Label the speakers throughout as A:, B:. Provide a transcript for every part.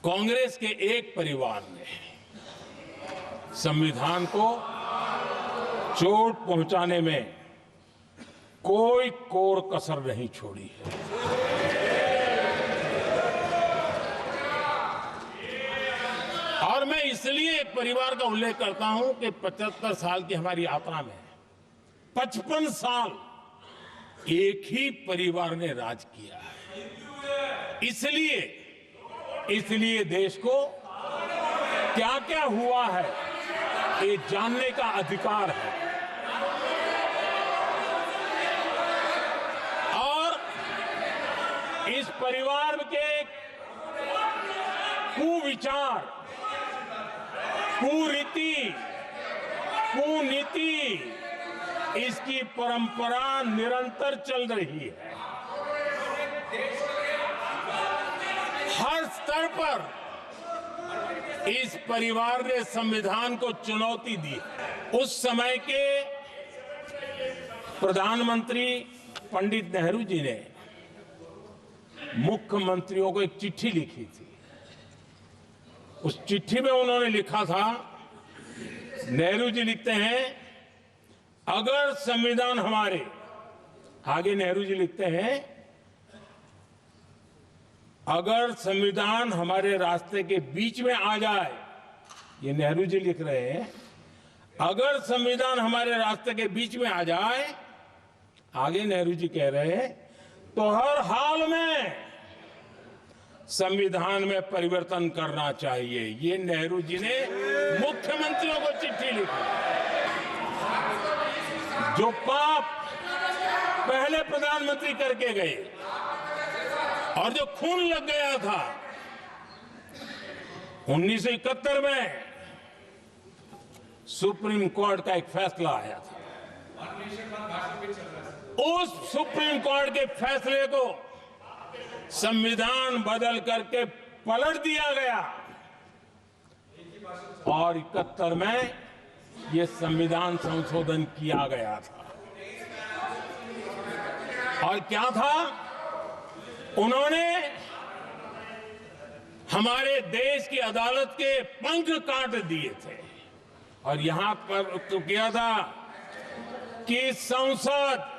A: कांग्रेस के एक परिवार ने संविधान को चोट पहुंचाने में कोई कोर कसर नहीं छोड़ी है। और मैं इसलिए एक परिवार का उल्लेख करता हूं कि 75 साल की हमारी यात्रा में 55 साल एक ही परिवार ने राज किया है। इसलिए देश को क्या क्या हुआ है ये जानने का अधिकार है। और इस परिवार के कुविचार, कुरीति, कुनीति, इसकी परंपरा निरंतर चल रही है। हर स्तर पर इस परिवार ने संविधान को चुनौती दी। उस समय के प्रधानमंत्री पंडित नेहरू जी ने मुख्यमंत्रियों को एक चिट्ठी लिखी थी। उस चिट्ठी में उन्होंने लिखा था, नेहरू जी लिखते हैं, अगर संविधान हमारे, आगे नेहरू जी लिखते हैं, अगर संविधान हमारे रास्ते के बीच में आ जाए, ये नेहरू जी लिख रहे हैं, अगर संविधान हमारे रास्ते के बीच में आ जाए, आगे नेहरू जी कह रहे हैं, तो हर हाल में संविधान में परिवर्तन करना चाहिए। ये नेहरू जी ने मुख्यमंत्रियों को चिट्ठी लिखी। जो पाप पहले प्रधानमंत्री करके गए और जो खून लग गया था 1971 में, सुप्रीम कोर्ट का एक फैसला आया था। उस सुप्रीम कोर्ट के फैसले को संविधान बदल करके पलट दिया गया और 71 में यह संविधान संशोधन किया गया था। और क्या था, उन्होंने हमारे देश की अदालत के पंख काट दिए थे। और यहां पर तो किया था कि संसद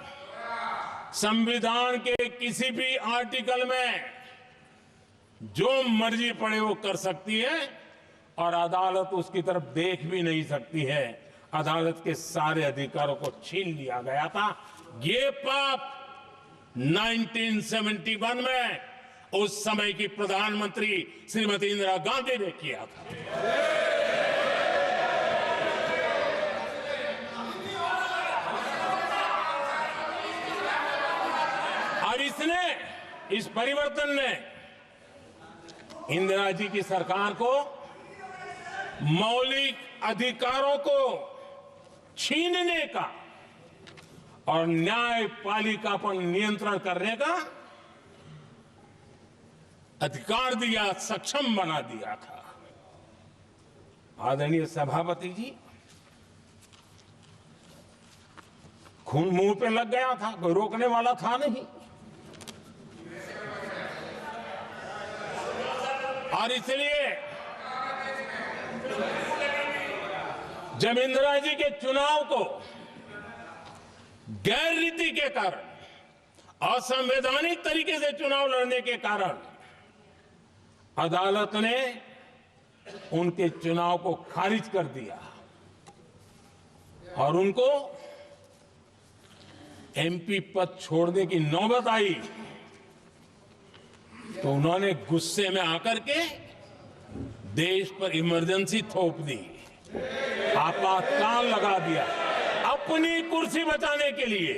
A: संविधान के किसी भी आर्टिकल में जो मर्जी पड़े वो कर सकती है और अदालत उसकी तरफ देख भी नहीं सकती है। अदालत के सारे अधिकारों को छीन लिया गया था। ये पाप 1971 में उस समय की प्रधानमंत्री श्रीमती इंदिरा गांधी ने किया था। और इस परिवर्तन ने इंदिरा जी की सरकार को मौलिक अधिकारों को छीनने का और न्यायपालिका पर नियंत्रण करने का अधिकार दिया, सक्षम बना दिया था। आदरणीय सभापति जी, खून मुंह पे लग गया था, कोई रोकने वाला था नहीं। और इसलिए जब इंदिरा जी के चुनाव को गैर रीति के कारण, असंवैधानिक तरीके से चुनाव लड़ने के कारण अदालत ने उनके चुनाव को खारिज कर दिया और उनको एमपी पद छोड़ने की नौबत आई, तो उन्होंने गुस्से में आकर के देश पर इमरजेंसी थोप दी, आपातकाल लगा दिया अपनी कुर्सी बचाने के लिए।